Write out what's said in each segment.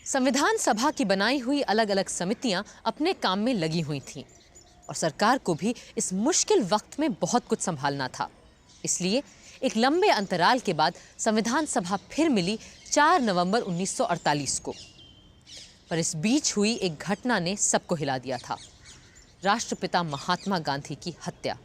संविधान सभा की बनाई हुई अलग अलग समितियां अपने काम में लगी हुई थीं और सरकार को भी इस मुश्किल वक्त में बहुत कुछ संभालना था। इसलिए एक लंबे अंतराल के बाद संविधान सभा फिर मिली 4 नवंबर 1948 को। पर इस बीच हुई एक घटना ने सबको हिला दिया था, राष्ट्रपिता महात्मा गांधी की हत्या।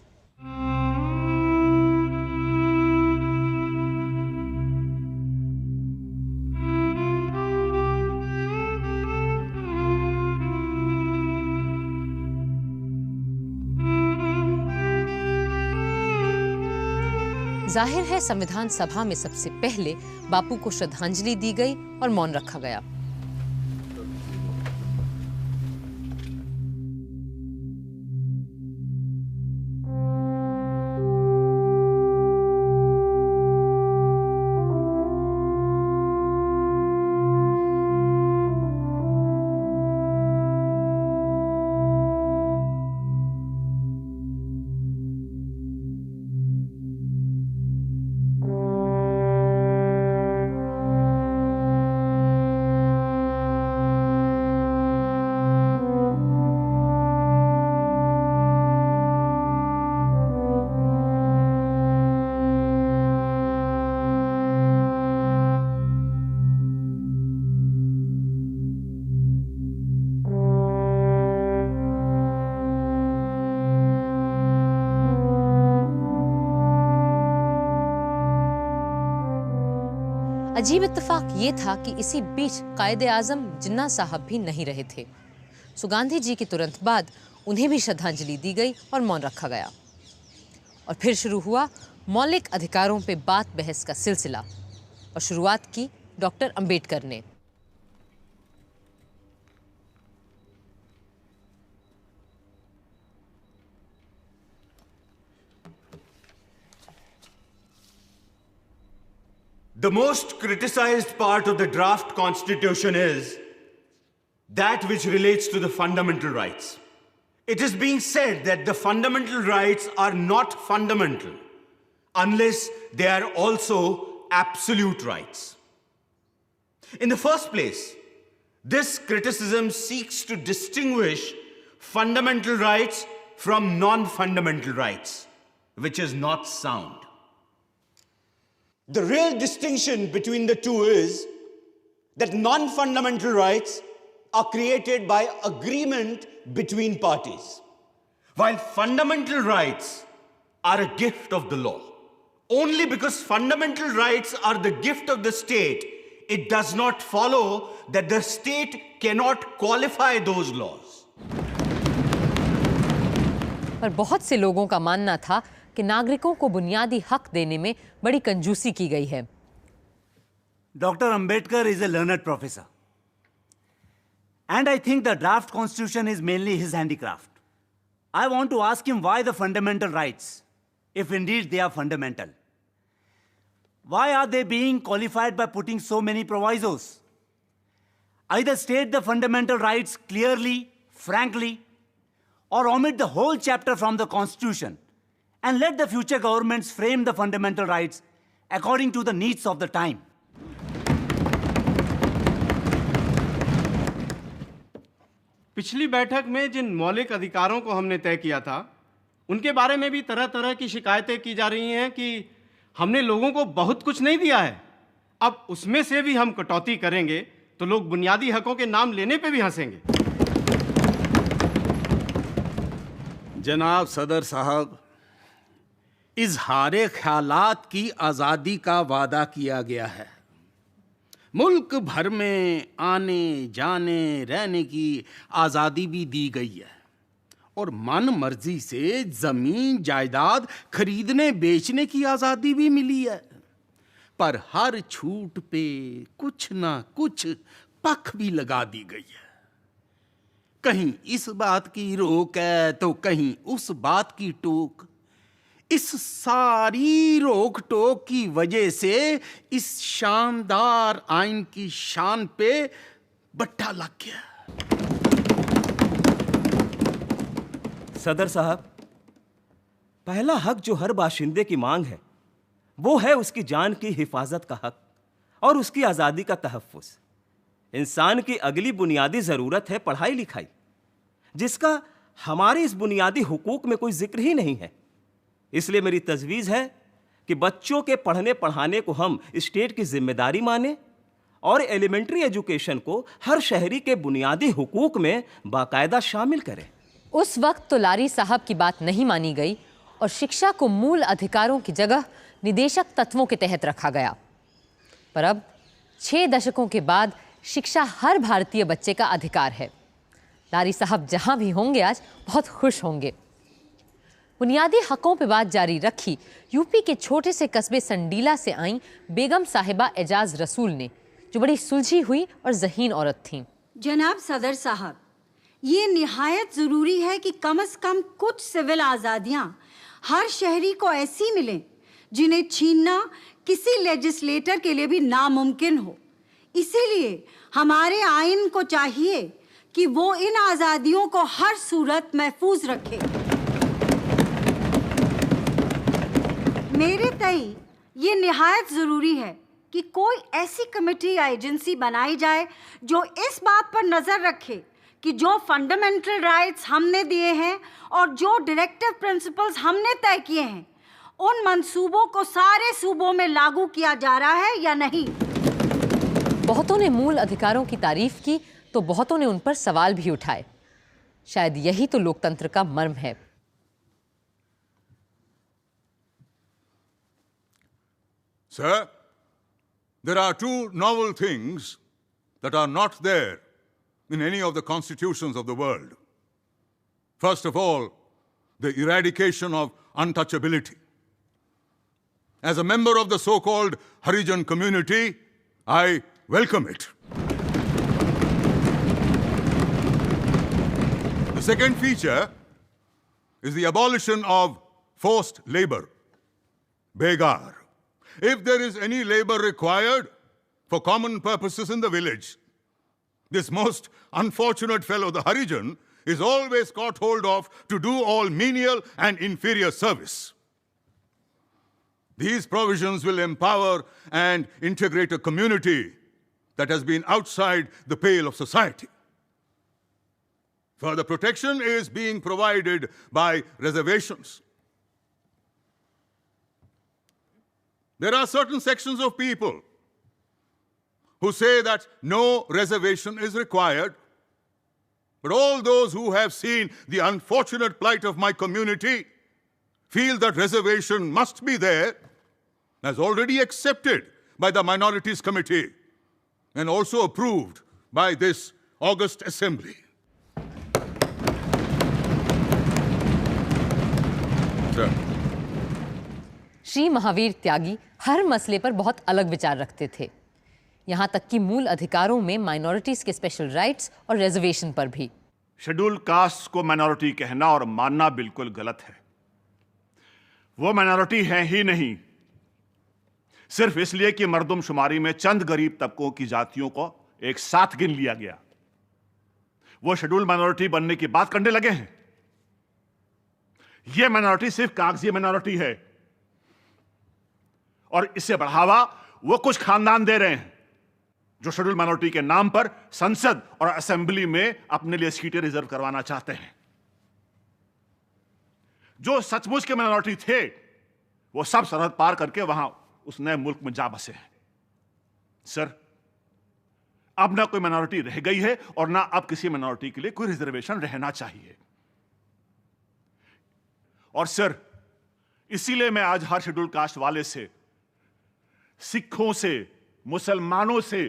जाहिर है संविधान सभा में सबसे पहले बापू को श्रद्धांजलि दी गई और मौन रखा गया। अजीब इत्तेफाक ये था कि इसी बीच कायदे आजम जिन्ना साहब भी नहीं रहे थे। सो गांधी जी के तुरंत बाद उन्हें भी श्रद्धांजलि दी गई और मौन रखा गया। और फिर शुरू हुआ मौलिक अधिकारों पे बात बहस का सिलसिला और शुरुआत की डॉक्टर अंबेडकर ने। The most criticized part of the draft constitution is that which relates to the fundamental rights. It is being said that the fundamental rights are not fundamental unless they are also absolute rights. In the first place, this criticism seeks to distinguish fundamental rights from non-fundamental rights, which is not sound. The real distinction between the two is that non-fundamental rights are created by agreement between parties, while fundamental rights are a gift of the law. Only because fundamental rights are the gift of the state, it does not follow that the state cannot qualify those laws. पर बहुत से लोगों का मानना था कि नागरिकों को बुनियादी हक देने में बड़ी कंजूसी की गई है। Dr. Ambedkar is a learned professor. And I think the draft constitution is mainly his handicraft. I want to ask him why the fundamental rights, if indeed they are fundamental. Why are they being qualified by putting so many provisos? Either state the fundamental rights clearly, frankly, or omit the whole chapter from the constitution and let the future governments frame the fundamental rights according to the needs of the time. पिछली बैठक में जिन मौलिक अधिकारों को हमने तय किया था, उनके बारे में भी तरह तरह की शिकायतें की जा रही हैं कि हमने लोगों को बहुत कुछ नहीं दिया है। अब उसमें से भी हम कटौती करेंगे तो लोग बुनियादी हकों के नाम लेने पे भी हंसेंगे। जनाब सदर साहब, इजहारे ख्यालात की आज़ादी का वादा किया गया है। मुल्क भर में आने जाने रहने की आज़ादी भी दी गई है और मन मर्जी से ज़मीन जायदाद खरीदने बेचने की आज़ादी भी मिली है। पर हर छूट पे कुछ ना कुछ पख भी लगा दी गई है। कहीं इस बात की रोक है तो कहीं उस बात की टोक। इस सारी रोक टोक की वजह से इस शानदार आइन की शान पे बट्टा लग गया। सदर साहब, पहला हक जो हर बाशिंदे की मांग है वो है उसकी जान की हिफाजत का हक और उसकी आज़ादी का तहफ़्फ़ुज़। इंसान की अगली बुनियादी जरूरत है पढ़ाई लिखाई, जिसका हमारे इस बुनियादी हुकूक में कोई जिक्र ही नहीं है। इसलिए मेरी तजवीज़ है कि बच्चों के पढ़ने पढ़ाने को हम स्टेट की जिम्मेदारी माने और एलिमेंट्री एजुकेशन को हर शहरी के बुनियादी हुकूक में बाकायदा शामिल करें। उस वक्त तो लारी साहब की बात नहीं मानी गई और शिक्षा को मूल अधिकारों की जगह निदेशक तत्वों के तहत रखा गया। पर अब 6 दशकों के बाद शिक्षा हर भारतीय बच्चे का अधिकार है। लारी साहब जहां भी होंगे आज बहुत खुश होंगे। बुनियादी हकों पे बात जारी रखी यूपी के छोटे से कस्बे संडीला से आई बेगम साहिबा एजाज रसूल ने, जो बड़ी सुलझी हुई और ज़हीन औरत थीं। जनाब सदर साहब, ये निहायत ज़रूरी है कि कम से कम कुछ सिविल आज़ादियाँ हर शहरी को ऐसी मिलें जिन्हें छीनना किसी लेजिस्लेटर के लिए भी नामुमकिन हो। इसीलिए हमारे आइन को चाहिए कि वो इन आज़ादियों को हर सूरत महफूज रखे। मेरे तई ये निहायत ज़रूरी है कि कोई ऐसी कमेटी या एजेंसी बनाई जाए जो इस बात पर नज़र रखे कि जो फंडामेंटल राइट्स हमने दिए हैं और जो डायरेक्टिव प्रिंसिपल्स हमने तय किए हैं, उन मंसूबों को सारे सूबों में लागू किया जा रहा है या नहीं। बहुतों ने मूल अधिकारों की तारीफ की तो बहुतों ने उन पर सवाल भी उठाए। शायद यही तो लोकतंत्र का मर्म है। Sir, there are 2 novel things that are not there in any of the constitutions of the world. First of all, the eradication of untouchability. As a member of the so-called Harijan community, I welcome it. The second feature is the abolition of forced labor, begar. If there is any labor required for common purposes in the village, this most unfortunate fellow, the Harijan, is always caught hold of to do all menial and inferior service. These provisions will empower and integrate a community that has been outside the pale of society. Further protection is being provided by reservations. There are certain sections of people who say that no reservation is required, but all those who have seen the unfortunate plight of my community feel that reservation must be there, as already accepted by the Minorities Committee and also approved by this august assembly. Sir. Shri Mahavir त्यागी हर मसले पर बहुत अलग विचार रखते थे, यहाँ तक कि मूल अधिकारों में माइनॉरिटीज के स्पेशल राइट्स और रिजर्वेशन पर भी। शेड्यूल कास्ट को माइनॉरिटी कहना और मानना बिल्कुल गलत है। वो माइनॉरिटी है ही नहीं, सिर्फ इसलिए कि मर्दमशुमारी में चंद गरीब तबकों की जातियों को एक साथ गिन लिया गया, वो शेड्यूल माइनॉरिटी बनने की बात करने लगे हैं। यह माइनॉरिटी सिर्फ कागजी माइनॉरिटी है और इसे बढ़ावा वो कुछ खानदान दे रहे हैं जो शेड्यूल माइनॉरिटी के नाम पर संसद और असेंबली में अपने लिए सीटें रिजर्व करवाना चाहते हैं। जो सचमुच के माइनॉरिटी थे वो सब सरहद पार करके वहां उस नए मुल्क में जा बसे हैं। सर, अब ना कोई माइनॉरिटी रह गई है और ना अब किसी माइनॉरिटी के लिए कोई रिजर्वेशन रहना चाहिए। और सर, इसीलिए मैं आज हर शेड्यूल कास्ट वाले से, सिखों से, मुसलमानों से,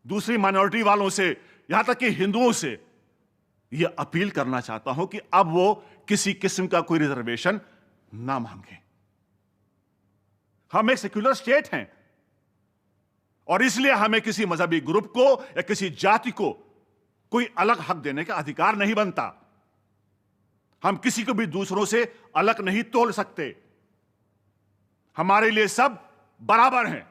दूसरी माइनॉरिटी वालों से, यहां तक कि हिंदुओं से यह अपील करना चाहता हूं कि अब वो किसी किस्म का कोई रिजर्वेशन ना मांगे। हम एक सेक्युलर स्टेट हैं और इसलिए हमें किसी मजहबी ग्रुप को या किसी जाति को कोई अलग हक देने का अधिकार नहीं बनता। हम किसी को भी दूसरों से अलग नहीं तोल सकते। हमारे लिए सब बराबर हैं।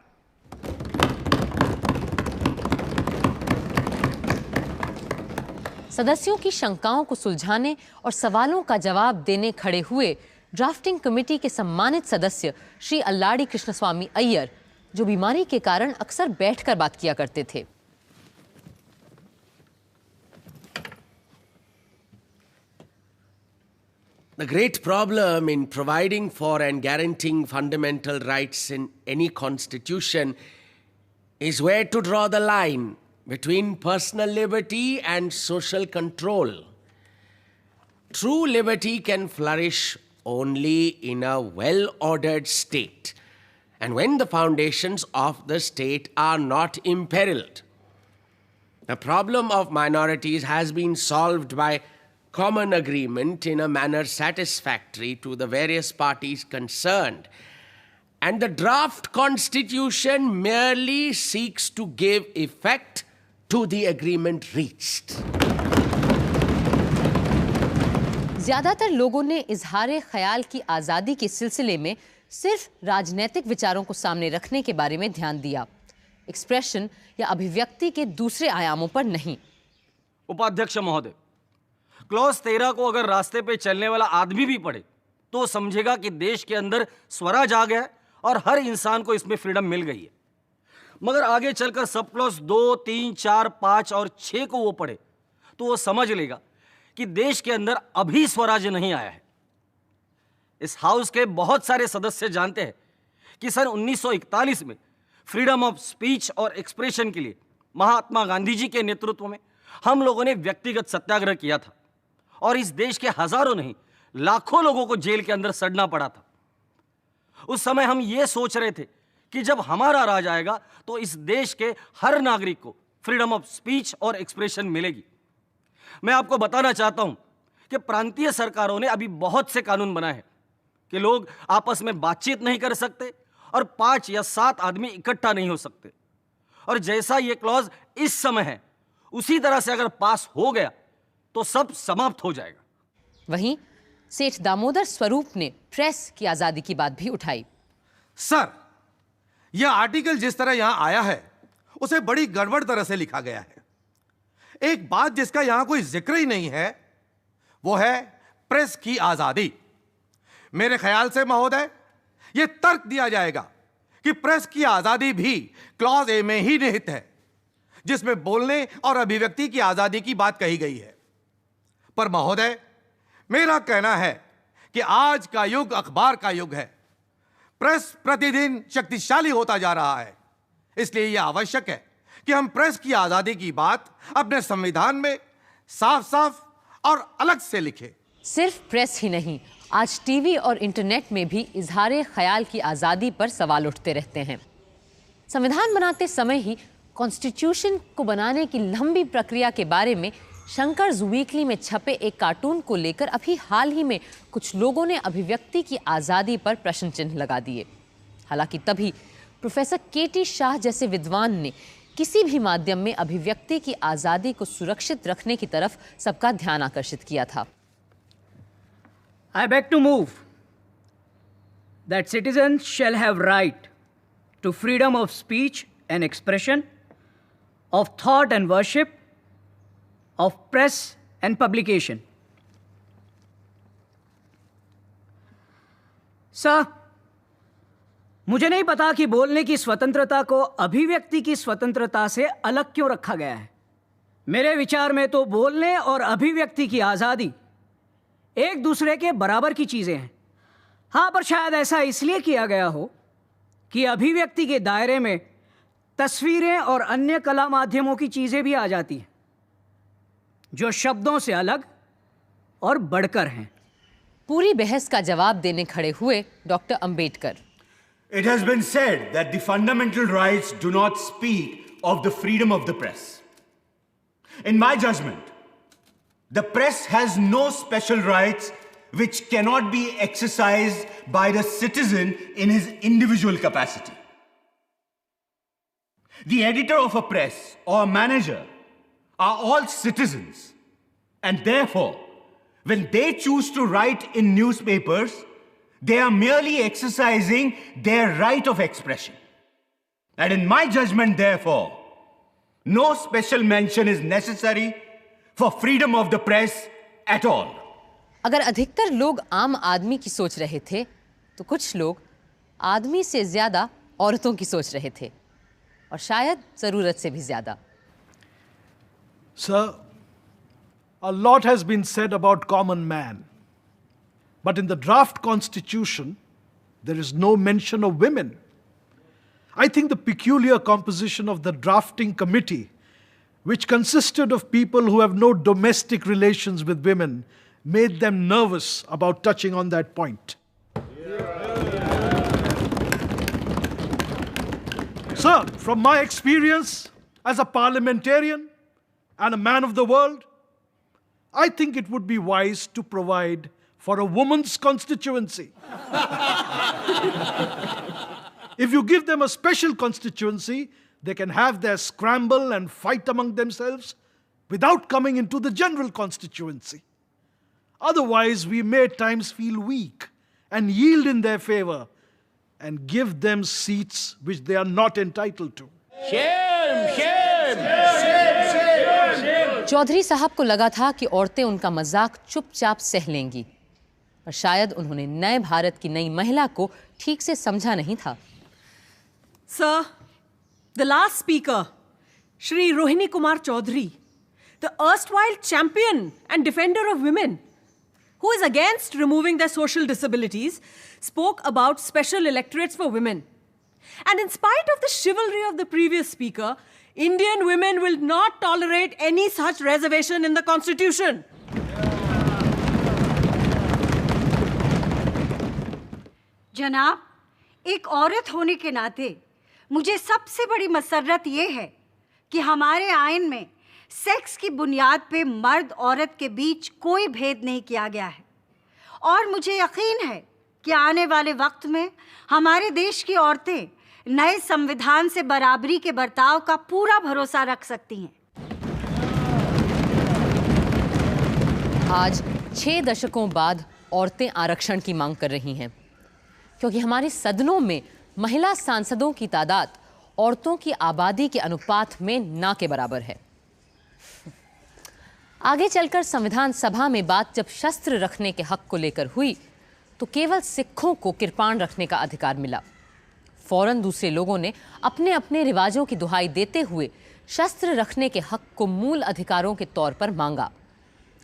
सदस्यों की शंकाओं को सुलझाने और सवालों का जवाब देने खड़े हुए ड्राफ्टिंग कमेटी के सम्मानित सदस्य श्री अल्लाड़ी कृष्णस्वामी अय्यर, जो बीमारी के कारण अक्सर बैठकर बात किया करते थे। The great problem in providing for and guaranteeing fundamental rights in any constitution is where to draw the line between personal liberty and social control. True liberty can flourish only in a well-ordered state, and when the foundations of the state are not imperiled. The problem of minorities has been solved by common agreement in a manner satisfactory to the various parties concerned, and the draft constitution merely seeks to give effect to the agreement reached. ज्यादातर लोगों ने इजहार ख्याल की आज़ादी के सिलसिले में सिर्फ राजनीतिक विचारों को सामने रखने के बारे में ध्यान दिया, एक्सप्रेशन या अभिव्यक्ति के दूसरे आयामों पर नहीं। उपाध्यक्ष महोदय, क्लॉज 13 को अगर रास्ते पे चलने वाला आदमी भी पढ़े तो समझेगा कि देश के अंदर स्वराज आ गया है और हर इंसान को इसमें फ्रीडम मिल गई है। मगर आगे चलकर सब क्लॉज 2, 3, 4, 5 और 6 को वो पढ़े तो वो समझ लेगा कि देश के अंदर अभी स्वराज नहीं आया है। इस हाउस के बहुत सारे सदस्य जानते हैं कि सन 1941 में फ्रीडम ऑफ स्पीच और एक्सप्रेशन के लिए महात्मा गांधी जी के नेतृत्व में हम लोगों ने व्यक्तिगत सत्याग्रह किया था और इस देश के हजारों नहीं लाखों लोगों को जेल के अंदर सड़ना पड़ा था। उस समय हम ये सोच रहे थे कि जब हमारा राज आएगा तो इस देश के हर नागरिक को फ्रीडम ऑफ स्पीच और एक्सप्रेशन मिलेगी। मैं आपको बताना चाहता हूं कि प्रांतीय सरकारों ने अभी बहुत से कानून बनाए हैं कि लोग आपस में बातचीत नहीं कर सकते और 5 या 7 आदमी इकट्ठा नहीं हो सकते, और जैसा ये क्लॉज इस समय है उसी तरह से अगर पास हो गया तो सब समाप्त हो जाएगा। वहीं सेठ दामोदर स्वरूप ने प्रेस की आजादी की बात भी उठाई। सर, यह आर्टिकल जिस तरह यहां आया है उसे बड़ी गड़बड़ तरह से लिखा गया है। एक बात जिसका यहां कोई जिक्र ही नहीं है वो है प्रेस की आजादी। मेरे ख्याल से महोदय यह तर्क दिया जाएगा कि प्रेस की आजादी भी क्लॉज ए में ही निहित है, जिसमें बोलने और अभिव्यक्ति की आजादी की बात कही गई है। पर महोदय, मेरा कहना है कि आज का युग अखबार का युग है। प्रेस प्रतिदिन शक्तिशाली होता जा रहा है, इसलिए यह आवश्यक है कि हम प्रेस की आजादी की बात अपने संविधान में साफ साफ और अलग से लिखें। सिर्फ प्रेस ही नहीं, आज टीवी और इंटरनेट में भी इजहार ख्याल की आज़ादी पर सवाल उठते रहते हैं। संविधान बनाते समय ही कॉन्स्टिट्यूशन को बनाने की लंबी प्रक्रिया के बारे में शंकर्स वीकली में छपे एक कार्टून को लेकर अभी हाल ही में कुछ लोगों ने अभिव्यक्ति की आज़ादी पर प्रश्न चिन्ह लगा दिए। हालांकि तभी प्रोफेसर के.टी. शाह जैसे विद्वान ने किसी भी माध्यम में अभिव्यक्ति की आज़ादी को सुरक्षित रखने की तरफ सबका ध्यान आकर्षित किया था। I beg to move that citizens shall have right to freedom of speech and expression, of thought and worship, of press and publication. Sir, मुझे नहीं पता कि बोलने की स्वतंत्रता को अभिव्यक्ति की स्वतंत्रता से अलग क्यों रखा गया है। मेरे विचार में तो बोलने और अभिव्यक्ति की आज़ादी एक दूसरे के बराबर की चीजें हैं। हाँ, पर शायद ऐसा इसलिए किया गया हो कि अभिव्यक्ति के दायरे में तस्वीरें और अन्य कला माध्यमों की चीजें भी आ जाती हैं जो शब्दों से अलग और बढ़कर हैं। पूरी बहस का जवाब देने खड़े हुए doctor Ambedkar. It has been said that the fundamental rights do not speak of the freedom of the press. In my judgment, the press has no special rights which cannot be exercised by the citizen in his individual capacity. The editor of a press or manager are all citizens, and therefore, when they choose to write in newspapers, they are merely exercising their right of expression. And in my judgment, therefore, no special mention is necessary for freedom of the press at all. अगर अधिकतर लोग आम आदमी की सोच रहे थे, तो कुछ लोग आदमी से ज्यादा औरतों की सोच रहे थे, और शायद जरूरत से भी ज्यादा। Sir, a lot has been said about common man. But in the draft constitution, there is no mention of women. I think the peculiar composition of the drafting committee, which consisted of people who have no domestic relations with women, made them nervous about touching on that point. Sir, from my experience as a parliamentarian and a man of the world, I think it would be wise to provide for a woman's constituency. If you give them a special constituency, they can have their scramble and fight among themselves without coming into the general constituency. Otherwise, we may at times feel weak and yield in their favor and give them seats which they are not entitled to. Chaudhary साहब को लगा था कि औरतें उनका मजाक चुपचाप सह लेंगी, पर शायद उन्होंने नए भारत की नई महिला को ठीक से समझा नहीं था। Sir, the last speaker, Shri Rohini Kumar Chaudhary, the erstwhile champion and defender of women, who is against removing their social disabilities, spoke about special electorates for women. And in spite of the chivalry of the previous speaker, Indian women will not tolerate any such reservation in the Constitution. जनाब, एक औरत होने के नाते मुझे सबसे बड़ी मसर्रत ये है कि हमारे आइन में सेक्स की बुनियाद पे मर्द औरत के बीच कोई भेद नहीं किया गया है और मुझे यकीन है कि आने वाले वक्त में हमारे देश की औरतें नए संविधान से बराबरी के बर्ताव का पूरा भरोसा रख सकती हैं। आज 6 दशकों बाद औरतें आरक्षण की मांग कर रही हैं, क्योंकि हमारे सदनों में महिला सांसदों की तादाद औरतों की आबादी के अनुपात में ना के बराबर है। आगे चलकर संविधान सभा में बात जब शस्त्र रखने के हक को लेकर हुई तो केवल सिखों को किरपान रखने का अधिकार मिला। फौरन दूसरे लोगों ने अपने अपने रिवाजों की दुहाई देते हुए शस्त्र रखने के हक को मूल अधिकारों के तौर पर मांगा।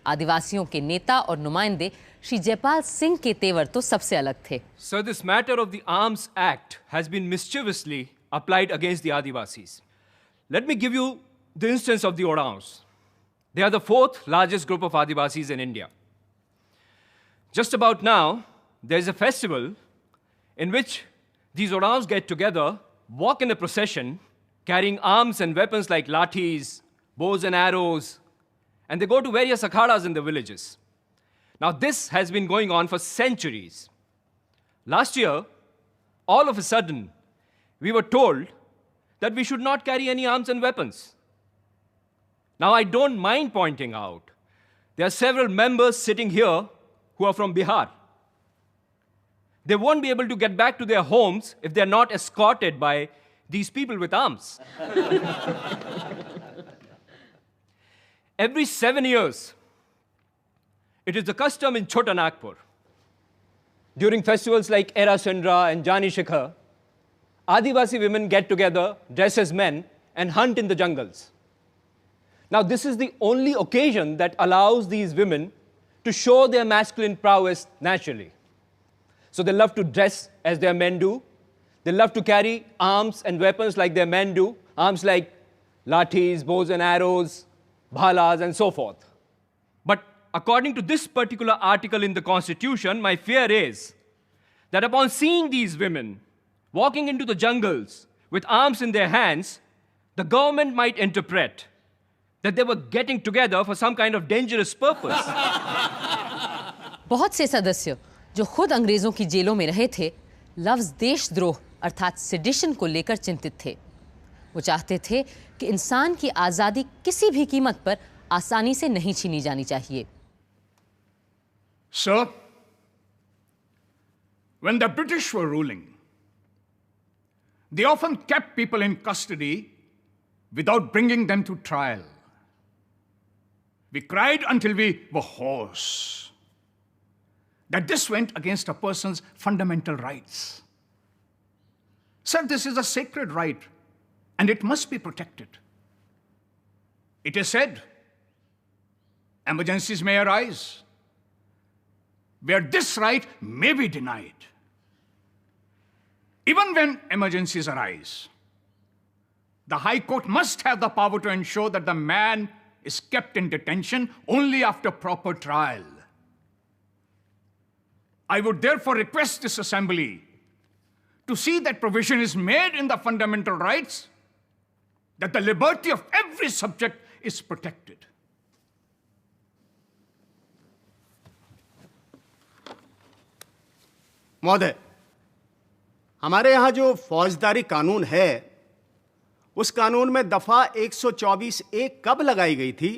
आदिवासियों के नेता और नुमाइंदे श्री जयपाल सिंह के तेवर तो सबसे अलग थे। Sir, this matter of the Arms Act has been mischievously applied against the Adivasis. Let me give you the instance of the Oraons. They are the 4th largest group of Adivasis in India. Just about now, there is a festival in which these Oraons get together, walk in a procession, carrying arms and weapons like lathis, bows and arrows, and they go to various akhadas in the villages. Now, this has been going on for centuries. Last year, all of a sudden, we were told that we should not carry any arms and weapons. Now, I don't mind pointing out, there are several members sitting here who are from Bihar. They won't be able to get back to their homes if they're not escorted by these people with arms. Every 7 years, it is the custom in Chota Nagpur, during festivals like Era Sindra and Jani Shikhar, Adivasi women get together, dress as men, and hunt in the jungles. Now, this is the only occasion that allows these women to show their masculine prowess naturally. So they love to dress as their men do. They love to carry arms and weapons like their men do, arms like lathis, bows and arrows, bhalas, and so forth. But according to this particular article in the Constitution, my fear is that upon seeing these women walking into the jungles with arms in their hands, the government might interpret that they were getting together for some kind of dangerous purpose. बहुत से सदस्य जो खुद अंग्रेजों की जेलों में रहे थे, लफ्ज देशद्रोह अर्थात सेडिशन को लेकर चिंतित थे। वो चाहते थे कि इंसान की आज़ादी किसी भी कीमत पर आसानी से नहीं छीनी जानी चाहिए। Sir, when the British were ruling, they often kept people in custody without bringing them to trial. We cried until we were hoarse that this went against a person's fundamental rights. Sir, this is a sacred right, and it must be protected. It is said, emergencies may arise, where this right may be denied. Even when emergencies arise, the High Court must have the power to ensure that the man is kept in detention only after proper trial. I would therefore request this assembly to see that provision is made in the fundamental rights that the liberty of every subject is protected. महोदय, हमारे यहाँ जो फौजदारी कानून है, उस कानून में दफा 124A कब लगाई गई थी,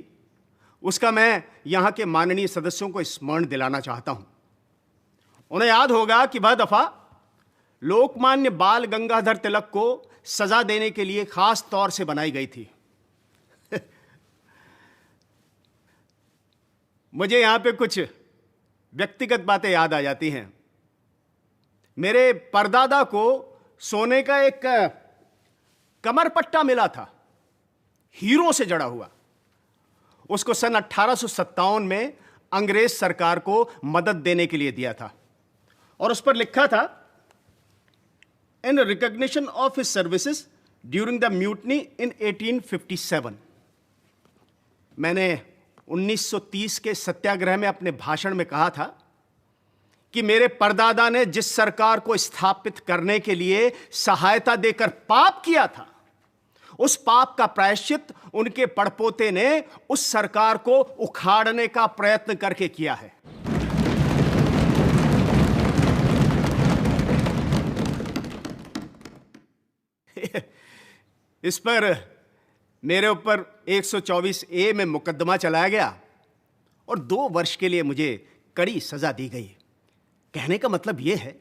उसका मैं यहाँ के माननीय सदस्यों को स्मरण दिलाना चाहता हूँ। उन्हें याद होगा कि वह दफा लोकमान्य बाल गंगाधर तिलक को सजा देने के लिए खास तौर से बनाई गई थी। मुझे यहाँ पे कुछ व्यक्तिगत बातें याद आ जाती हैं। मेरे परदादा को सोने का एक कमरपट्टा मिला था, हीरों से जड़ा हुआ। उसको सन 1857 में अंग्रेज सरकार को मदद देने के लिए दिया था और उस पर लिखा था, in recognition of his services during the mutiny in 1857। मैंने 1930 के सत्याग्रह में अपने भाषण में कहा था कि मेरे परदादा ने जिस सरकार को स्थापित करने के लिए सहायता देकर पाप किया था, उस पाप का प्रायश्चित उनके पड़पोते ने उस सरकार को उखाड़ने का प्रयत्न करके किया है। इस पर मेरे ऊपर 124A में मुकदमा चलाया गया और 2 वर्ष के लिए मुझे कड़ी सजा दी गई। कहने का मतलब यह है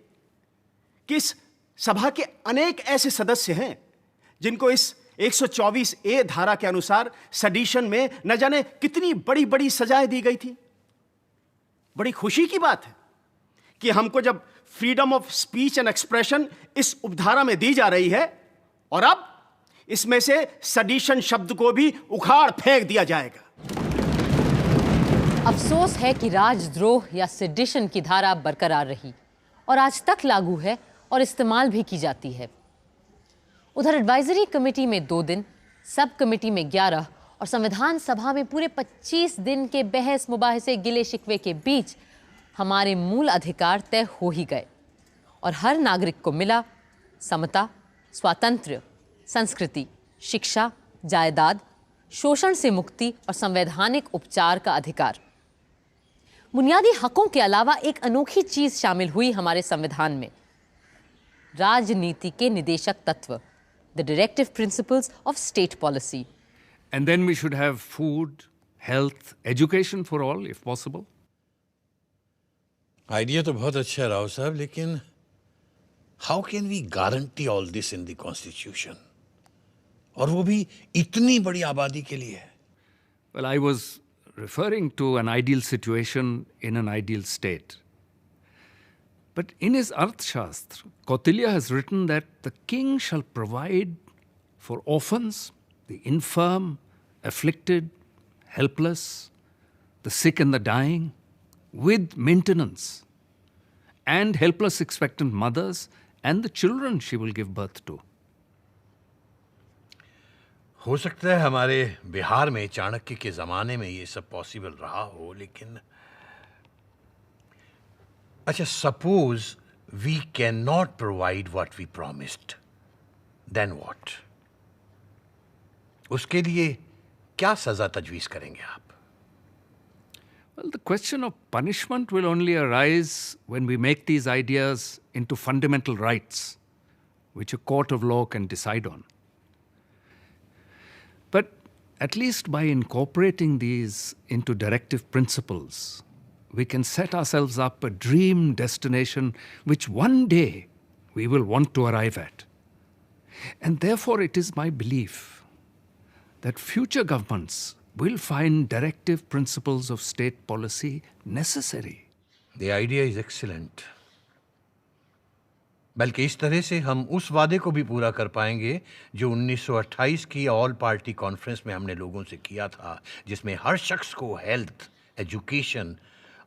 कि इस सभा के अनेक ऐसे सदस्य हैं जिनको इस 124A धारा के अनुसार सेडिशन में न जाने कितनी बड़ी बड़ी सजाएं दी गई थी। बड़ी खुशी की बात है कि हमको जब freedom of speech and expression इस उपधारा में दी जा रही है और अब इसमें से सेडिशन शब्द को भी उखाड़ फेंक दिया जाएगा। अफसोस है कि राजद्रोह या सेडिशन की धारा बरकरार रही और आज तक लागू है और इस्तेमाल भी की जाती है। उधर एडवाइजरी कमेटी में 2 दिन, सब कमेटी में 11 और संविधान सभा में पूरे 25 दिन के बहस मुबाहिसे गिले शिकवे के बीच हमारे मूल अधिकार तय हो ही गए और हर नागरिक को मिला समता, स्वातंत्र्य, संस्कृति, शिक्षा, जायदाद, शोषण से मुक्ति और संवैधानिक उपचार का अधिकार। बुनियादी हकों के अलावा एक अनोखी चीज शामिल हुई हमारे संविधान में, राजनीति के निदेशक तत्व, the directive principles of state policy. And then we should have food, health, education for all, if possible. Idea तो बहुत अच्छा है राव साहब, लेकिन how can we guarantee all this in the constitution, और वो भी इतनी बड़ी आबादी के लिए? Well, I was referring to an ideal situation in an ideal state. But in his Arthashastra, Kautilya has written that the king shall provide for orphans, the infirm, afflicted, helpless, the sick and the dying, with maintenance, and helpless expectant mothers and the children she will give birth to. हो सकता है हमारे बिहार में चाणक्य के ज़माने में ये सब पॉसिबल रहा हो, लेकिन अच्छा, suppose we can not provide what we promised, then what? उसके लिए क्या सजा तजवीज़ करेंगे आप? Well, the question of punishment will only arise when we make these ideas into fundamental rights, which a court of law can decide on. But at least by incorporating these into directive principles, we can set ourselves up a dream destination which one day we will want to arrive at. And therefore it is my belief that future governments will find directive principles of state policy necessary. The idea is excellent. बल्कि इस तरह से हम उस वादे को भी पूरा कर पाएंगे जो 1928 की ऑल पार्टी कॉन्फ्रेंस में हमने लोगों से किया था, जिसमें हर शख्स को हेल्थ, एजुकेशन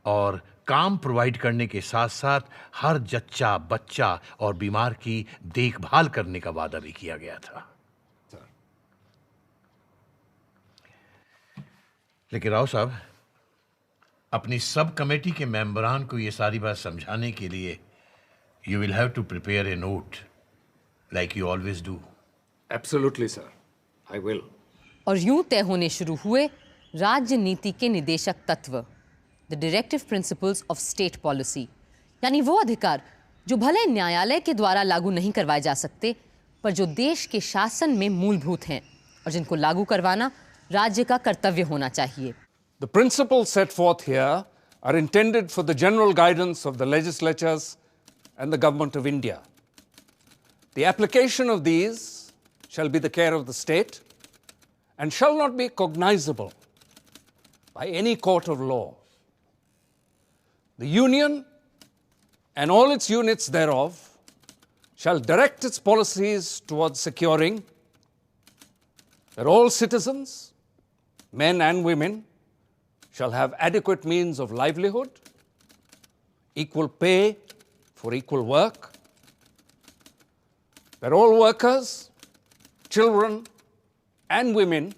और काम प्रोवाइड करने के साथ साथ हर जच्चा बच्चा और बीमार की देखभाल करने का वादा भी किया गया था। लेकिन राव साहब, अपनी सब कमेटी के मेंबरान को ये सारी बात समझाने के लिए you will have to prepare a note like you always do. Absolutely sir, I will. और यूं तय होने शुरू हुए राज्य नीति के निदेशक तत्व, the directive principles of state policy, यानी वो अधिकार जो भले न्यायालय के द्वारा लागू नहीं करवाए जा सकते, पर जो देश के शासन में मूलभूत हैं और जिनको लागू करवाना राज्य का कर्तव्य होना चाहिए। The principles set forth here are intended for the general guidance of the legislatures and the government of India. The application of these shall be the care of the state and shall not be cognizable by any court of law. The Union and all its units thereof shall direct its policies towards securing that all citizens, men and women, shall have adequate means of livelihood, equal pay for equal work, that all workers, children, and women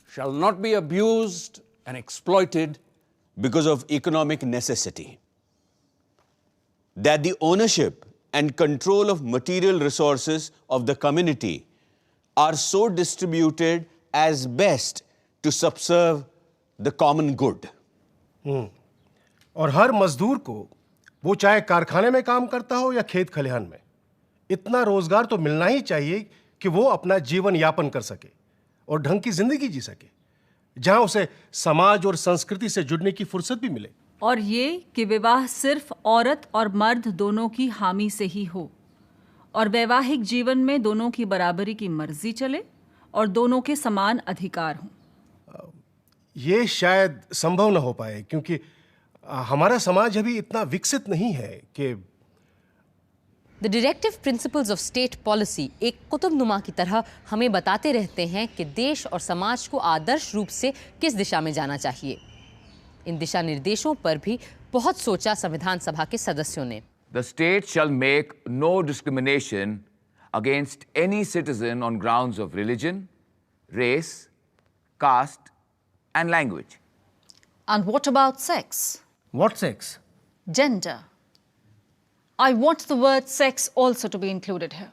shall not be abused and exploited because of economic necessity, that the ownership and control of material resources of the community are so distributed as best to subserve the common good. और हर मजदूर को, वो चाहे कारखाने में काम करता हो या खेत खलिहान में, इतना रोजगार तो मिलना ही चाहिए कि वो अपना जीवन यापन कर सके और ढंग की जिंदगी जी सके, जहां उसे समाज और संस्कृति से जुड़ने की फुर्सत भी मिले। और ये कि विवाह सिर्फ औरत और मर्द दोनों की हामी से ही हो और वैवाहिक जीवन में दोनों की बराबरी की मर्जी चले और दोनों के समान अधिकार हों। ये शायद संभव न हो पाए क्योंकि हमारा समाज अभी इतना विकसित नहीं है कि the directive principles of state policy एक कुतुबनुमा की तरह हमें बताते रहते हैं कि देश और समाज को आदर्श रूप से किस दिशा में जाना चाहिए। इन दिशा निर्देशों पर भी बहुत सोचा संविधान सभा के सदस्यों ने। The state shall make no discrimination against any citizen on grounds of religion, race, caste, and language. And what about sex? What sex? Gender. I want the word sex also to be included here.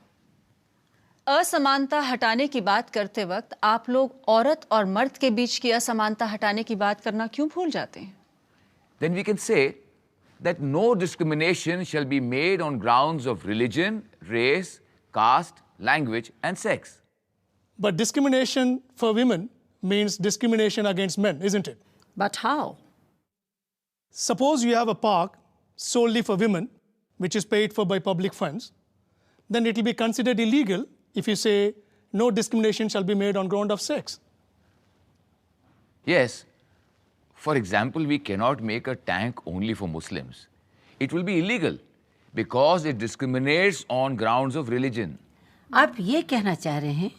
असमानता हटाने की बात करते वक्त आप लोग औरत और मर्द के बीच की असमानता हटाने की बात करना क्यों भूल जाते हैं? Then we can say that no discrimination shall be made on grounds of religion, race, caste, language, and sex. But discrimination for women means discrimination against men, isn't it? But how? Suppose you have a park solely for women, which is paid for by public funds, then it will be considered illegal if you say no discrimination shall be made on ground of sex. Yes. For example, we cannot make a tank only for Muslims. It will be illegal because it discriminates on grounds of religion. आप ये कहना चाह रहे हैं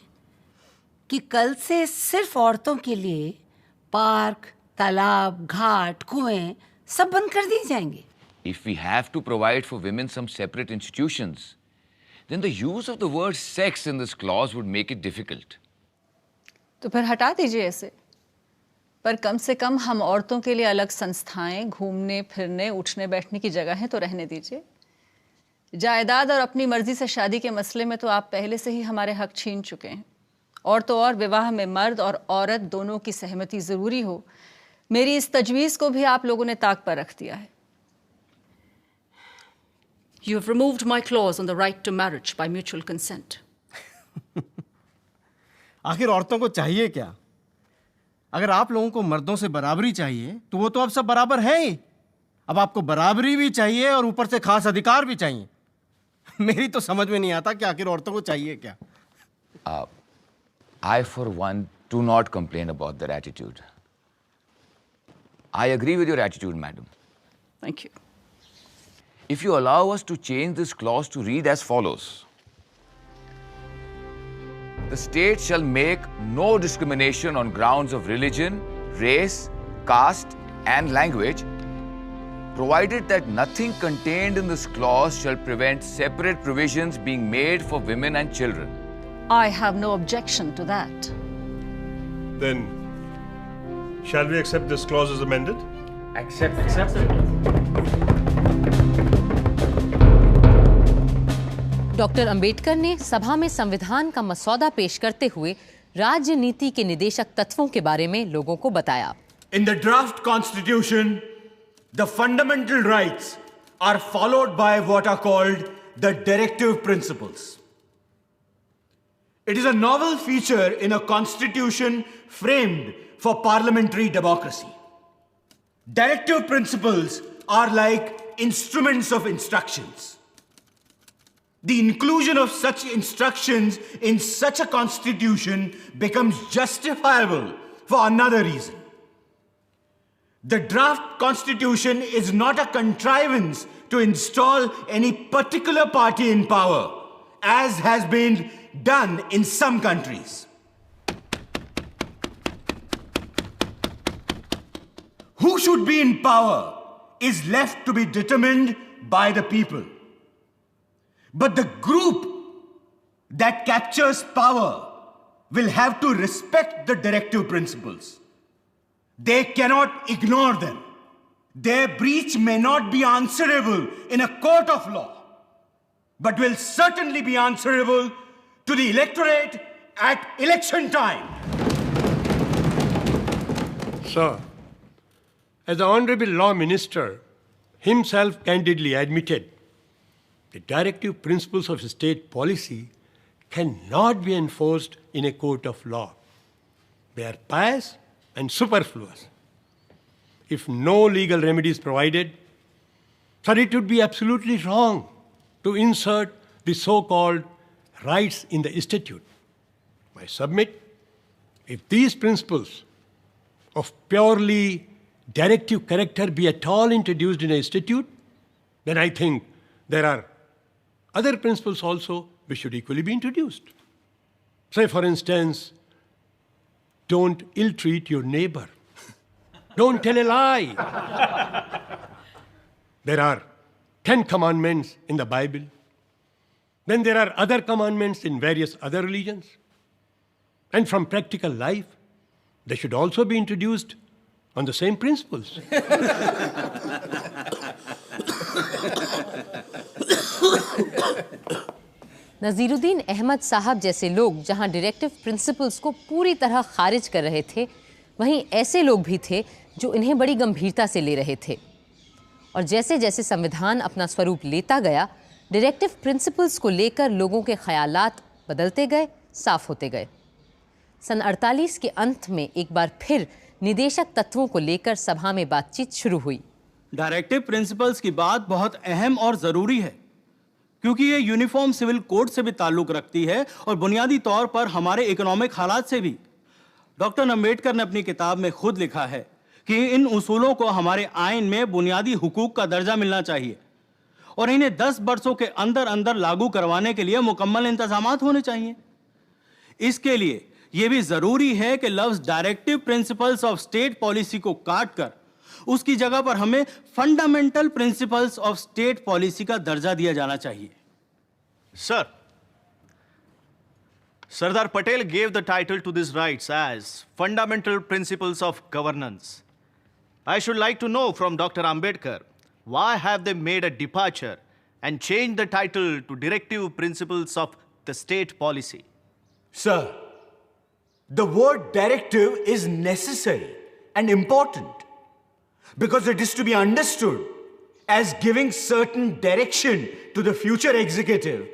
कि कल से सिर्फ औरतों के लिए पार्क, तालाब, घाट, कुएं सब बंद कर दिए जाएंगे? If we have to provide for women some separate institutions, then the use of the word sex in this clause would make it difficult. तो फिर हटा दीजिए इसे। पर कम से कम हम औरतों के लिए अलग संस्थाएं, घूमने फिरने, उठने बैठने की जगहें तो रहने दीजिए। जायदाद और अपनी मर्जी से शादी के मसले में तो आप पहले से ही हमारे हक छीन चुके हैं। और तो और विवाह में मर्द और औरत दोनों की सहमति जरूरी हो, मेरी इस तजवीज़ को भी आप लोगों ने ताक पर रख दिया है। You have removed my clause on the right to marriage by mutual consent. आखिर औरतों को चाहिए क्या? अगर आप लोगों को मर्दों से बराबरी चाहिए तो वो तो अब सब बराबर हैं ही। अब आपको बराबरी भी चाहिए और ऊपर से खास अधिकार भी चाहिए। मेरी तो समझ में नहीं आता कि आखिर औरतों को चाहिए क्या। I, for one, do not complain about their attitude. I agree with your attitude, madam. Thank you. If you allow us to change this clause to read as follows. The state shall make no discrimination on grounds of religion, race, caste, and language, provided that nothing contained in this clause shall prevent separate provisions being made for women and children. I have no objection to that. Then, shall we accept this clause as amended? Accept it. Doctor Ambedkar ने सभा में संविधान का मसौदा पेश करते हुए राजनीति के निदेशक तत्वों के बारे में लोगों को बताया। In the draft constitution, the fundamental rights are followed by what are called the directive principles. It is a novel feature in a constitution framed for parliamentary democracy. Directive principles are like instruments of instructions. The inclusion of such instructions in such a constitution becomes justifiable for another reason. The draft constitution is not a contrivance to install any particular party in power, as has been done in some countries. Who should be in power is left to be determined by the people. But the group that captures power will have to respect the directive principles. They cannot ignore them. Their breach may not be answerable in a court of law, but will certainly be answerable to the electorate at election time. Sir, as the Honorable Law Minister himself candidly admitted, the directive principles of state policy cannot be enforced in a court of law. They are pious and superfluous. If no legal remedy is provided, sir, it would be absolutely wrong to insert the so-called rights in the statute. I submit, if these principles of purely directive character be at all introduced in a statute, then I think there are other principles also which should equally be introduced. Say, for instance, don't ill-treat your neighbor. Don't tell a lie. There are 10 commandments in the Bible. Then there are other commandments in various other religions. And from practical life, they should also be introduced on the same principles. नज़ीरुद्दीन Ahmad साहब जैसे लोग जहां directive principles को पूरी तरह खारिज कर रहे थे, वहीं ऐसे लोग भी थे जो इन्हें बड़ी गंभीरता से ले रहे थे। और जैसे जैसे संविधान अपना स्वरूप लेता गया, डायरेक्टिव प्रिंसिपल्स को लेकर लोगों के ख्यालात बदलते गए, साफ होते गए। सन 48 के अंत में एक बार फिर निदेशक तत्वों को लेकर सभा में बातचीत शुरू हुई। डायरेक्टिव प्रिंसिपल्स की बात बहुत अहम और ज़रूरी है, क्योंकि ये यूनिफॉर्म सिविल कोड से भी ताल्लुक़ रखती है और बुनियादी तौर पर हमारे इकोनॉमिक हालात से भी। डॉक्टर अम्बेडकर ने अपनी किताब में खुद लिखा है कि इन उसूलों को हमारे आइन में बुनियादी हुकूक का दर्जा मिलना चाहिए और इन्हें 10 वर्षों के अंदर अंदर लागू करवाने के लिए मुकम्मल इंतजामात होने चाहिए। इसके लिए यह भी ज़रूरी है कि लफ्ज़ directive principles of state policy को काट कर उसकी जगह पर हमें fundamental principles of state policy का दर्जा दिया जाना चाहिए। Sir, Sardar Patel gave the title to these rights as Fundamental Principles of Governance. I should like to know from Dr. Ambedkar, why have they made a departure and changed the title to Directive Principles of the State Policy? Sir, the word directive is necessary and important because it is to be understood as giving certain direction to the future executive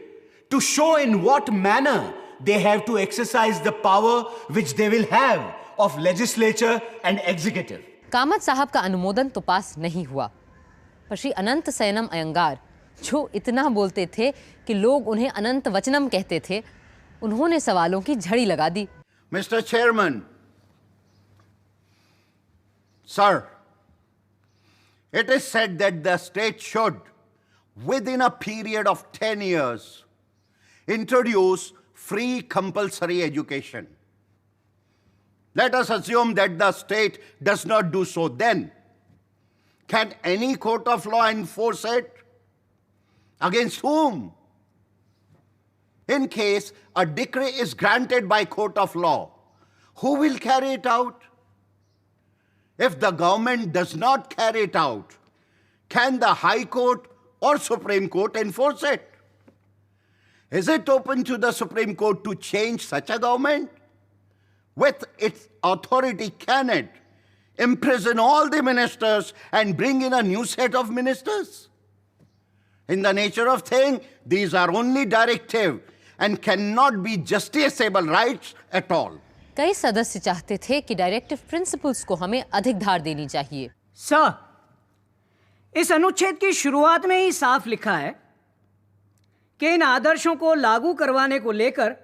to show in what manner they have to exercise the power which they will have of legislature and executive. Kamat साहब का अनुमोदन तो पास नहीं हुआ, पर श्री अनंत सयनम अयंगार, जो इतना बोलते थे कि लोग उन्हें अनंत वचनम कहते थे, उन्होंने सवालों की झड़ी लगा दी। Mr. Chairman, sir, it is said that the state should, within a period of 10 years, introduce free compulsory education. Let us assume that the state does not do so then. Can any court of law enforce it? Against whom? In case a decree is granted by court of law, who will carry it out? If the government does not carry it out, can the High Court or Supreme Court enforce it? Is it open to the Supreme Court to change such a government? With its authority, can it imprison all the ministers and bring in a new set of ministers? In the nature of thing, these are only directive and cannot be justiciable rights at all. कई सदस्य चाहते थे कि directive principles को हमें अधिक धार देनी चाहिए। सर, इस अनुच्छेद की शुरुआत में ही साफ लिखा है कि इन आदर्शों को लागू करवाने को लेकर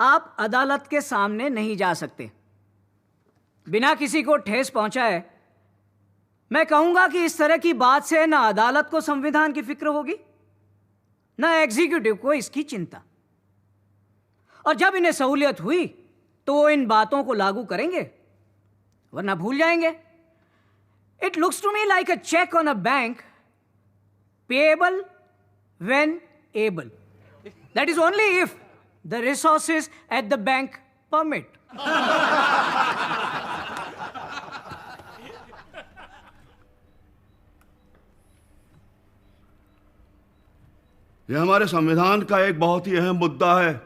आप अदालत के सामने नहीं जा सकते। बिना किसी को ठेस पहुंचाए मैं कहूंगा कि इस तरह की बात से न अदालत को संविधान की फिक्र होगी, न एग्जीक्यूटिव को इसकी चिंता। और जब इन्हें सहूलियत हुई तो वो इन बातों को लागू करेंगे, वरना भूल जाएंगे। It looks to me like a cheque on a bank, payable when able. That is only if the resources at the bank permit. यह हमारे संविधान का एक बहुत ही अहम मुद्दा है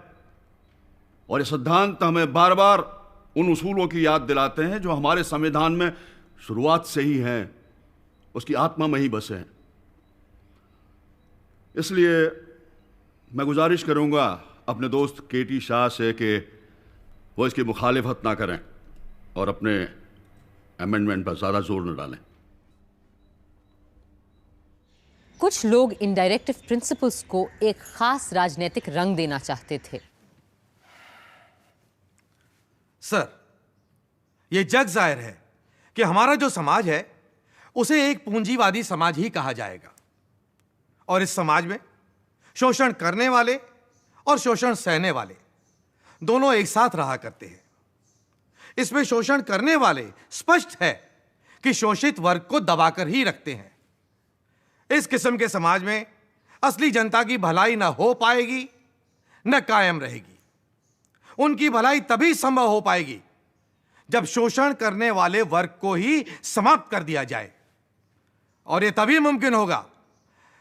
और ये सिद्धांत हमें बार बार उन उसूलों की याद दिलाते हैं जो हमारे संविधान में शुरुआत से ही हैं, उसकी आत्मा में ही बसे हैं। इसलिए मैं गुजारिश करूंगा अपने दोस्त केटी शाह से कि वो इसकी मुखालिफत ना करें और अपने अमेंडमेंट पर ज़्यादा जोर न डालें। कुछ लोग इन डायरेक्टिव प्रिंसिपल्स को एक खास राजनीतिक रंग देना चाहते थे। सर, यह जग जाहिर है कि हमारा जो समाज है उसे एक पूंजीवादी समाज ही कहा जाएगा और इस समाज में शोषण करने वाले और शोषण सहने वाले दोनों एक साथ रहा करते हैं। इसमें शोषण करने वाले स्पष्ट है कि शोषित वर्ग को दबाकर ही रखते हैं। इस किस्म के समाज में असली जनता की भलाई न हो पाएगी न कायम रहेगी। उनकी भलाई तभी संभव हो पाएगी जब शोषण करने वाले वर्ग को ही समाप्त कर दिया जाए, और यह तभी मुमकिन होगा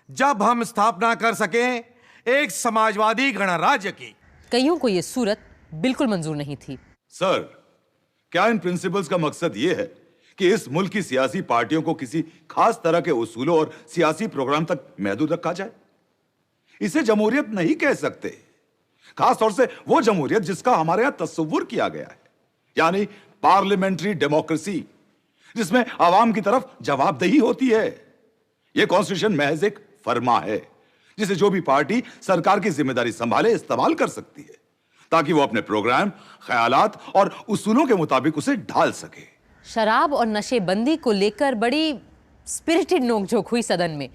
जब हम स्थापना कर सकें एक समाजवादी गणराज्य की। कईयों को यह सूरत बिल्कुल मंजूर नहीं थी। सर, क्या इन प्रिंसिपल्स का मकसद यह है कि इस मुल्क की सियासी पार्टियों को किसी खास तरह के उसूलों और सियासी प्रोग्राम तक महदूद रखा जाए? इसे जमहूरियत नहीं कह सकते, खास तौर से वो जमहूरियत जिसका हमारे यहां तस्वुर किया गया है, यानी पार्लियामेंट्री डेमोक्रेसी, जिसमें आवाम की तरफ जवाबदेही होती है। यह कॉन्स्टिट्यूशन महज एक फरमा है जिसे जो भी पार्टी सरकार की जिम्मेदारी संभाले इस्तेमाल कर सकती है ताकि वो अपने प्रोग्राम, ख्यालात और उसूलों के मुताबिक उसे ढाल सके। शराब और नशेबंदी को लेकर बड़ी स्पिरिटेड नोकझोंक हुई सदन में,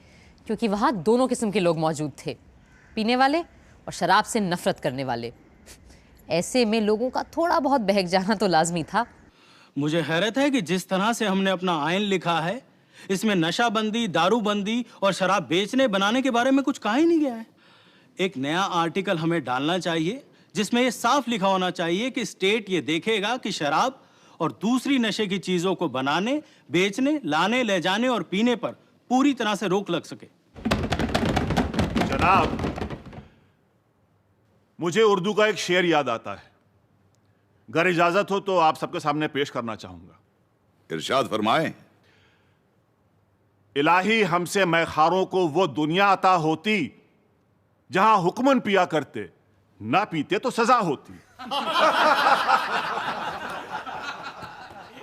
क्योंकि वहां दोनों किस्म के लोग मौजूद थे, पीने वाले और शराब से नफरत करने वाले। ऐसे में लोगों का थोड़ा बहुत बहक जाना तो लाजमी था। मुझे हैरत है कि जिस तरह से हमने अपना आइन लिखा है, इसमें नशाबंदी, दारूबंदी और शराब बेचने बनाने के बारे में कुछ कहा ही नहीं गया है। एक नया आर्टिकल हमें डालना चाहिए जिसमें यह साफ लिखा होना चाहिए कि स्टेट ये देखेगा कि शराब और दूसरी नशे की चीजों को बनाने, बेचने, लाने, ले जाने और पीने पर पूरी तरह से रोक लग सके। जनाब, मुझे उर्दू का एक शेर याद आता है, अगर इजाजत हो तो आप सबके सामने पेश करना चाहूंगा। इरशाद फरमाएं। इलाही हमसे मैखारों को वो दुनिया अता होती जहां हुक्मन पिया करते, ना पीते तो सजा होती।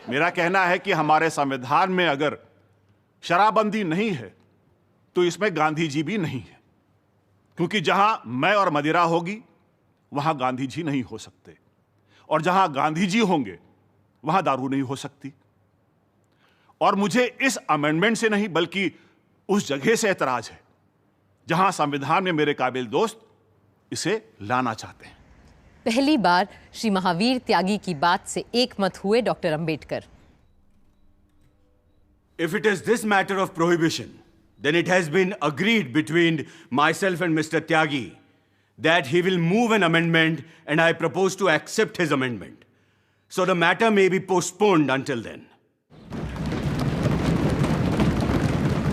मेरा कहना है कि हमारे संविधान में अगर शराबबंदी नहीं है तो इसमें गांधी जी भी नहीं है, क्योंकि जहां मैं और मदिरा होगी वहां गांधी जी नहीं हो सकते, और जहां गांधी जी होंगे वहां दारू नहीं हो सकती। और मुझे इस अमेंडमेंट से नहीं बल्कि उस जगह से एतराज है जहां संविधान में मेरे काबिल दोस्त इसे लाना चाहते हैं। पहली बार श्री महावीर त्यागी की बात से एक मत हुए doctor Ambedkar. If it is this matter of prohibition, then it has been agreed between myself and Mr. Tyagi that he will move an amendment, and I propose to accept his amendment. So the matter may be postponed until then.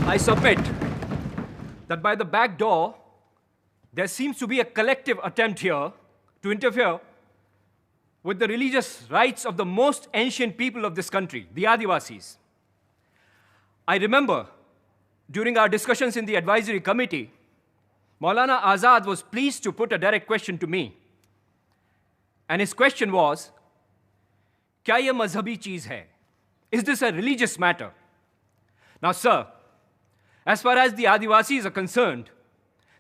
I submit that by the back door, there seems to be a collective attempt here to interfere with the religious rights of the most ancient people of this country, the Adivasis. I remember during our discussions in the advisory committee, Maulana Azad was pleased to put a direct question to me. And his question was, "Kya ye mazhabi cheez hai? Is this a religious matter?" Now, sir, as far as the Adivasis are concerned,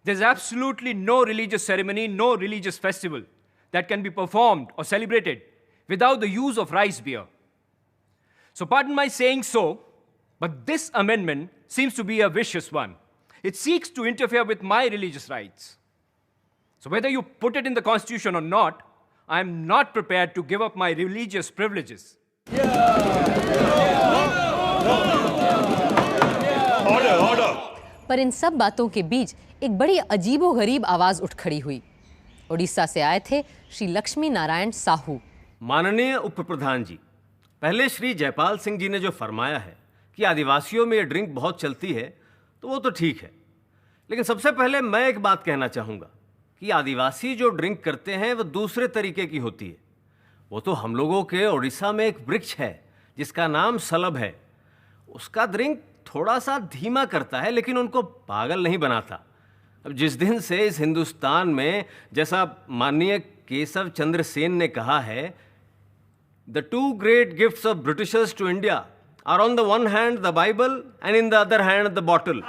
there's absolutely no religious ceremony, no religious festival that can be performed or celebrated without the use of rice beer. So pardon my saying so, but this amendment seems to be a vicious one. It seeks to interfere with my religious rights. So whether you put it in the Constitution or not, I am not prepared to give up my religious privileges. पर इन सब बातों के बीच एक बड़ी अजीबोगरीब आवाज उठ खड़ी हुई। उड़ीसा से आए थे श्री लक्ष्मी नारायण साहू। माननीय उप प्रधान जी, पहले श्री जयपाल सिंह जी ने जो फरमाया है कि आदिवासियों में ये ड्रिंक बहुत चलती है, तो वो तो ठीक है, लेकिन सबसे पहले मैं एक बात कहना चाहूँगा कि आदिवासी जो ड्रिंक करते हैं वो दूसरे तरीके की होती है। वो तो हम लोगों के उड़ीसा में एक वृक्ष है जिसका नाम सलब है, उसका ड्रिंक थोड़ा सा धीमा करता है लेकिन उनको पागल नहीं बनाता। अब जिस दिन से इस हिंदुस्तान में, जैसा माननीय केशव चंद्र सेन ने कहा है, the two great gifts of Britishers to India are on the one hand the Bible and in the other hand the bottle.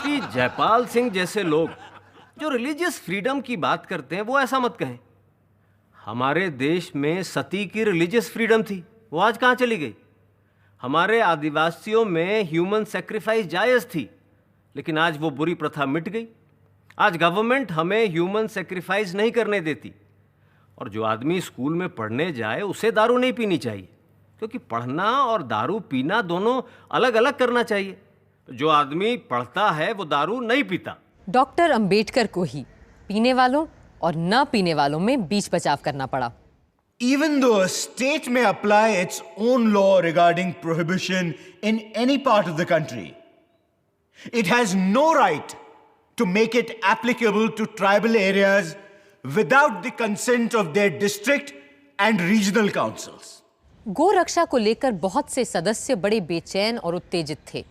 कि जयपाल सिंह जैसे लोग जो रिलीजियस फ्रीडम की बात करते हैं वो ऐसा मत कहें। हमारे देश में सती की रिलीजियस फ्रीडम थी, वो आज कहाँ चली गई? हमारे आदिवासियों में ह्यूमन सेक्रीफाइस जायज़ थी, लेकिन आज वो बुरी प्रथा मिट गई। आज गवर्नमेंट हमें ह्यूमन सेक्रीफाइस नहीं करने देती, और जो आदमी स्कूल में पढ़ने जाए उसे दारू नहीं पीनी चाहिए, क्योंकि पढ़ना और दारू पीना दोनों अलग अलग करना चाहिए। जो आदमी पढ़ता है वो दारू नहीं पीता। डॉक्टर अंबेडकर को ही पीने वालों और न पीने वालों में बीच बचाव करना पड़ा। Even though a state may apply its own law regarding prohibition in any part of the country, it has no right to make it applicable to tribal areas without the consent of their district and regional councils. गौ रक्षा को लेकर बहुत से सदस्य बड़े बेचैन और उत्तेजित थे,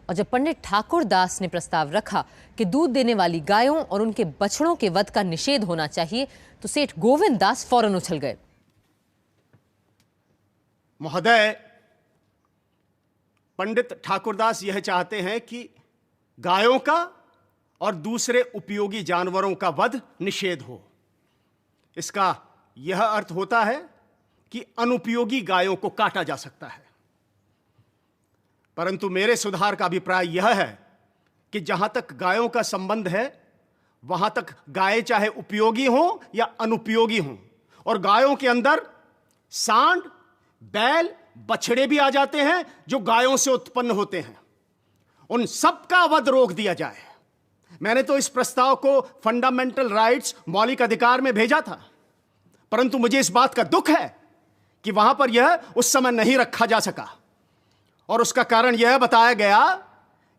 और जब पंडित ठाकुर दास ने प्रस्ताव रखा कि दूध देने वाली गायों और उनके बछड़ों के वध का निषेध होना चाहिए, तो सेठ गोविंद दास फौरन उछल गए। महोदय, पंडित ठाकुरदास यह चाहते हैं कि गायों का और दूसरे उपयोगी जानवरों का वध निषेध हो। इसका यह अर्थ होता है कि अनुपयोगी गायों को काटा जा सकता है। परंतु मेरे सुधार का अभिप्राय यह है कि जहां तक गायों का संबंध है, वहां तक गायें चाहे उपयोगी हों या अनुपयोगी हों, और गायों के अंदर सांड, बैल, बछड़े भी आ जाते हैं जो गायों से उत्पन्न होते हैं, उन सब का वध रोक दिया जाए। मैंने तो इस प्रस्ताव को फंडामेंटल राइट्स, मौलिक अधिकार में भेजा था, परंतु मुझे इस बात का दुख है कि वहां पर यह उस समय नहीं रखा जा सका, और उसका कारण यह बताया गया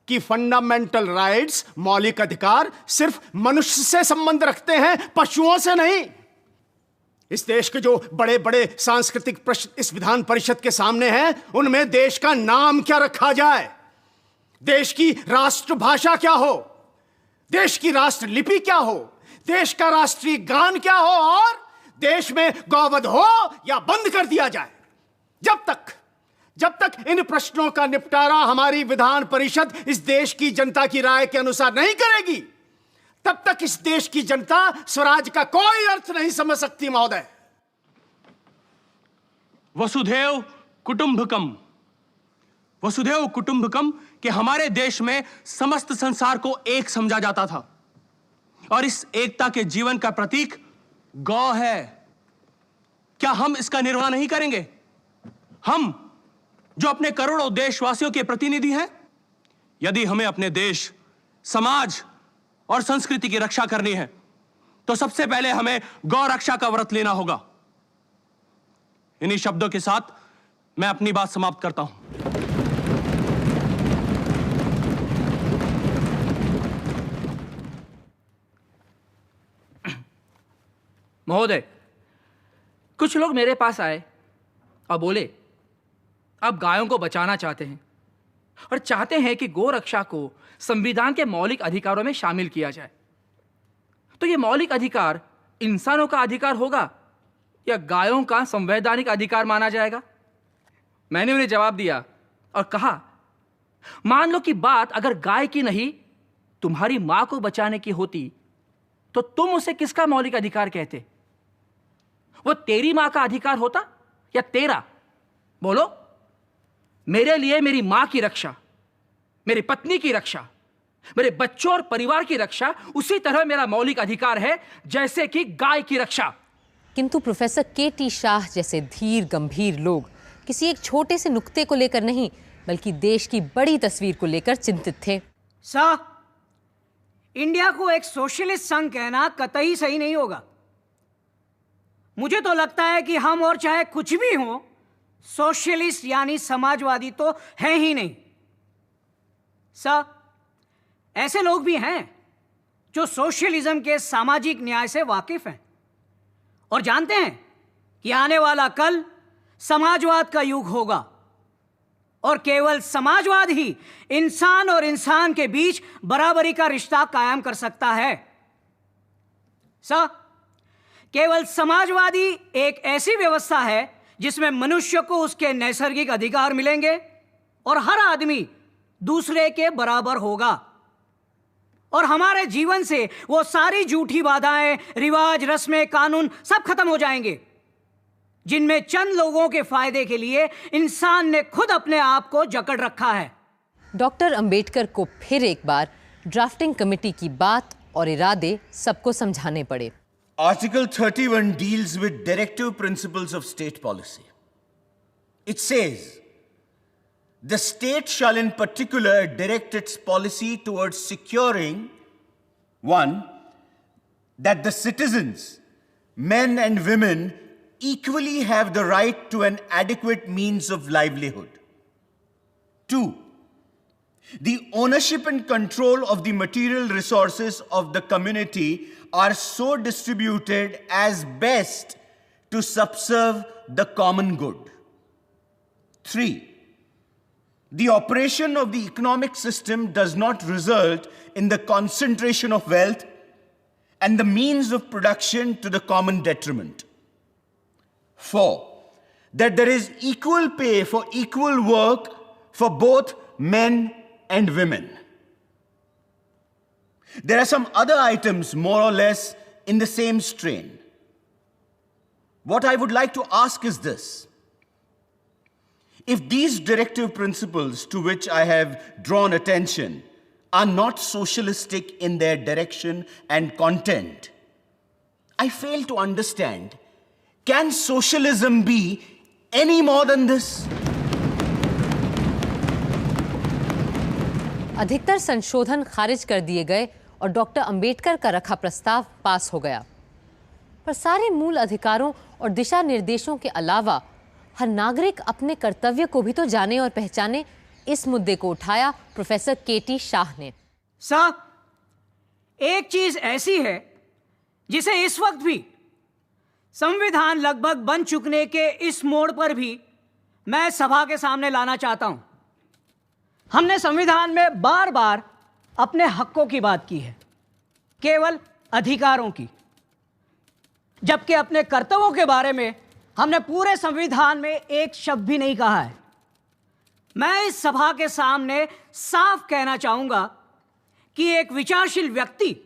कि फंडामेंटल राइट्स, मौलिक अधिकार, सिर्फ मनुष्य से संबंध रखते हैं, पशुओं से नहीं। इस देश के जो बड़े बड़े सांस्कृतिक प्रश्न इस विधान परिषद के सामने हैं, उनमें देश का नाम क्या रखा जाए, देश की राष्ट्रभाषा क्या हो, देश की राष्ट्र लिपि क्या हो, देश का राष्ट्रीय गान क्या हो, और देश में गौवध हो या बंद कर दिया जाए। जब तक इन प्रश्नों का निपटारा हमारी विधान परिषद इस देश की जनता की राय के अनुसार नहीं करेगी, तब तक इस देश की जनता स्वराज का कोई अर्थ नहीं समझ सकती। महोदय, वसुधैव कुटुंबकम, वसुधैव कुटुंबकम के हमारे देश में समस्त संसार को एक समझा जाता था, और इस एकता के जीवन का प्रतीक गौ है। क्या हम इसका निर्वाह नहीं करेंगे? हम जो अपने करोड़ों देशवासियों के प्रतिनिधि हैं। यदि हमें अपने देश, समाज और संस्कृति की रक्षा करनी है तो सबसे पहले हमें गौ रक्षा का व्रत लेना होगा। इन्हीं शब्दों के साथ मैं अपनी बात समाप्त करता हूं। महोदय, कुछ लोग मेरे पास आए और बोले आप गायों को बचाना चाहते हैं और चाहते हैं कि गौ रक्षा को संविधान के मौलिक अधिकारों में शामिल किया जाए। तो ये मौलिक अधिकार इंसानों का अधिकार होगा या गायों का संवैधानिक अधिकार माना जाएगा? मैंने उन्हें जवाब दिया और कहा, मान लो कि बात अगर गाय की नहीं तुम्हारी मां को बचाने की होती तो तुम उसे किसका मौलिक अधिकार कहते? वो तेरी मां का अधिकार होता या तेरा? बोलो। मेरे लिए मेरी मां की रक्षा, मेरी पत्नी की रक्षा, मेरे बच्चों और परिवार की रक्षा उसी तरह मेरा मौलिक अधिकार है जैसे कि गाय की रक्षा। किंतु प्रोफेसर के.टी. शाह जैसे धीर गंभीर लोग किसी एक छोटे से नुक्ते को लेकर नहीं बल्कि देश की बड़ी तस्वीर को लेकर चिंतित थे। सर, इंडिया को एक सोशलिस्ट संघ कहना कतई सही नहीं होगा। मुझे तो लगता है कि हम और चाहे कुछ भी हों, सोशलिस्ट यानी समाजवादी तो है ही नहीं। सर, ऐसे लोग भी हैं जो सोशलिज्म के सामाजिक न्याय से वाकिफ हैं और जानते हैं कि आने वाला कल समाजवाद का युग होगा और केवल समाजवाद ही इंसान और इंसान के बीच बराबरी का रिश्ता कायम कर सकता है। सर, केवल समाजवादी एक ऐसी व्यवस्था है जिसमें मनुष्य को उसके नैसर्गिक अधिकार मिलेंगे और हर आदमी दूसरे के बराबर होगा और हमारे जीवन से वो सारी झूठी बाधाएं, रिवाज, रस्में, कानून सब खत्म हो जाएंगे जिनमें चंद लोगों के फायदे के लिए इंसान ने खुद अपने आप को जकड़ रखा है। डॉक्टर अंबेडकर को फिर एक बार ड्राफ्टिंग कमेटी की बात और इरादे सबको समझाने पड़े। Article 31 deals with directive principles of state policy. It says, the state shall in particular direct its policy towards securing, 1, that the citizens, men and women, equally have the right to an adequate means of livelihood. 2, the ownership and control of the material resources of the community are so distributed as best to subserve the common good. 3, the operation of the economic system does not result in the concentration of wealth and the means of production to the common detriment. 4, that there is equal pay for equal work for both men and women. There are some other items more or less in the same strain. What I would like to ask is this. If these directive principles to which I have drawn attention are not socialistic in their direction and content, I fail to understand, can socialism be any more than this? अधिकतर संशोधन खारिज कर दिए गए और doctor Ambedkar का रखा प्रस्ताव पास हो गया, पर सारे मूल अधिकारों और दिशा निर्देशों के अलावा हर नागरिक अपने कर्तव्य को भी तो जाने और पहचाने, इस मुद्दे को उठाया प्रोफेसर के.टी. शाह ने। साहब, एक चीज ऐसी है जिसे इस वक्त भी संविधान लगभग बन चुकने के इस मोड़ पर भी मैं सभा के सामने लाना चाहता हूं। हमने संविधान में बार बार अपने हकों की बात की है, केवल अधिकारों की, जबकि अपने कर्तव्यों के बारे में हमने पूरे संविधान में एक शब्द भी नहीं कहा है। मैं इस सभा के सामने साफ कहना चाहूंगा कि एक विचारशील व्यक्ति,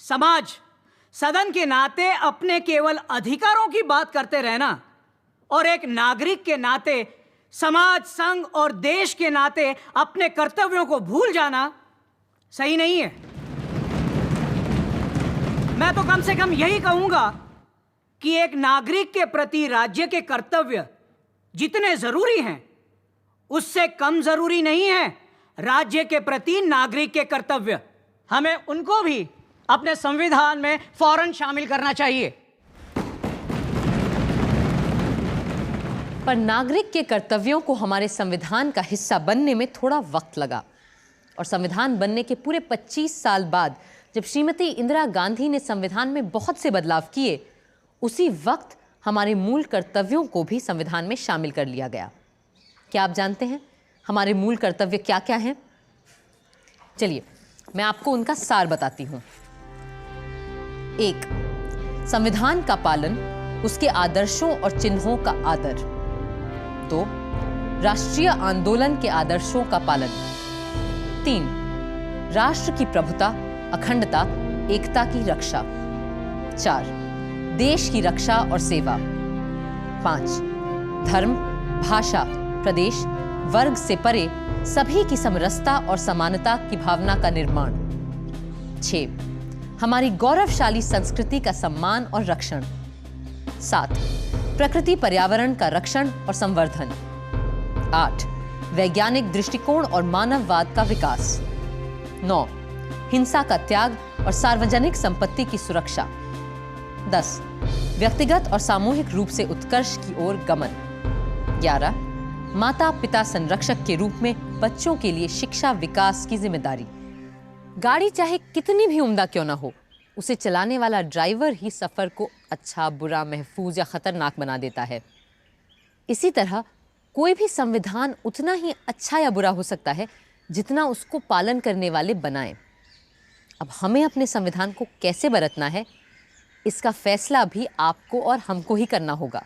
समाज, सदन के नाते अपने केवल अधिकारों की बात करते रहना और एक नागरिक के नाते समाज, संघ और देश के नाते अपने कर्तव्यों को भूल जाना सही नहीं है। मैं तो कम से कम यही कहूंगा कि एक नागरिक के प्रति राज्य के कर्तव्य जितने जरूरी हैं उससे कम जरूरी नहीं है राज्य के प्रति नागरिक के कर्तव्य। हमें उनको भी अपने संविधान में फौरन शामिल करना चाहिए। पर नागरिक के कर्तव्यों को हमारे संविधान का हिस्सा बनने में थोड़ा वक्त लगा और संविधान बनने के पूरे 25 साल बाद जब श्रीमती इंदिरा गांधी ने संविधान में बहुत से बदलाव किए, उसी वक्त हमारे मूल कर्तव्यों को भी संविधान में शामिल कर लिया गया। क्या आप जानते हैं हमारे मूल कर्तव्य क्या क्या हैं? चलिए मैं आपको उनका सार बताती हूं। 1. संविधान का पालन, उसके आदर्शों और चिन्हों का आदर। 2. राष्ट्रीय आंदोलन के आदर्शों का पालन। 3. राष्ट्र की प्रभुता, अखंडता, एकता की रक्षा। 4. देश की रक्षा और सेवा। 5. धर्म, भाषा, प्रदेश, वर्ग से परे सभी की समरसता और समानता की भावना का निर्माण। 6. हमारी गौरवशाली संस्कृति का सम्मान और रक्षण। 7. प्रकृति पर्यावरण का रक्षण और संवर्धन। 8. वैज्ञानिक दृष्टिकोण और मानववाद का विकास। 9. हिंसा का त्याग और सार्वजनिक संपत्ति की सुरक्षा। 10. व्यक्तिगत और सामूहिक रूप से उत्कर्ष की ओर गमन। 11. माता पिता संरक्षक के रूप में बच्चों के लिए शिक्षा विकास की जिम्मेदारी। गाड़ी चाहे कितनी भी उम्दा क्यों ना हो, उसे चलाने वाला ड्राइवर ही सफर को अच्छा, बुरा, महफूज या खतरनाक बना देता है। इसी तरह कोई भी संविधान उतना ही अच्छा या बुरा हो सकता है जितना उसको पालन करने वाले बनाएं। अब हमें अपने संविधान को कैसे बरतना है, इसका फैसला भी आपको और हमको ही करना होगा।